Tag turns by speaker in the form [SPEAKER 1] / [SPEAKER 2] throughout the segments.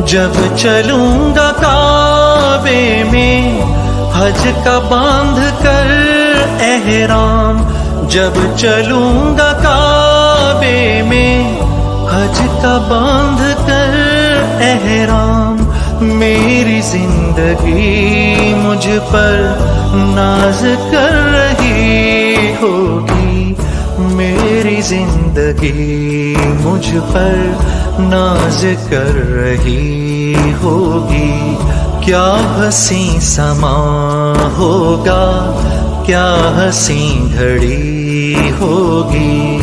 [SPEAKER 1] جب چلوں گا کعبے میں حج کا باندھ کر احرام، جب چلوں گا کعبے میں حج کا باندھ کر احرام، میری زندگی مجھ پر ناز کر رہی ہوگی، میری زندگی مجھ پر ناز کر رہی ہوگی۔ کیا حسین سما ہوگا، کیا حسین گھڑی ہوگی۔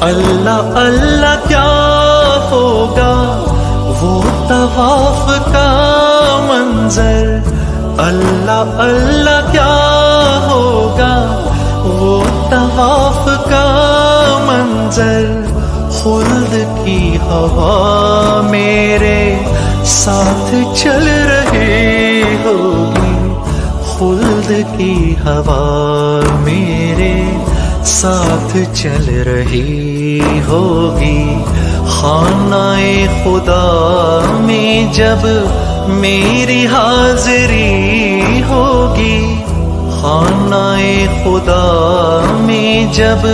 [SPEAKER 1] اللہ اللہ کیا ہوگا وہ طواف کا منظر، اللہ اللہ کیا ہوگا وہ طواف کا منظر، خلد کی ہوا میرے ساتھ چل رہی ہوگی، خلد کی ہوا میرے ساتھ چل رہی ہوگی۔ خانہ خدا میں جب میری حاضری ہوگی، خانہ خدا میں جب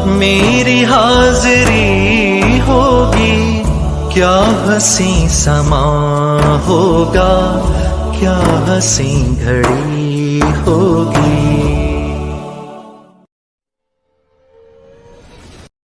[SPEAKER 1] میری حاضری ہوگی، کیا حسین سما ہوگا، کیا حسین گھڑی ہوگی۔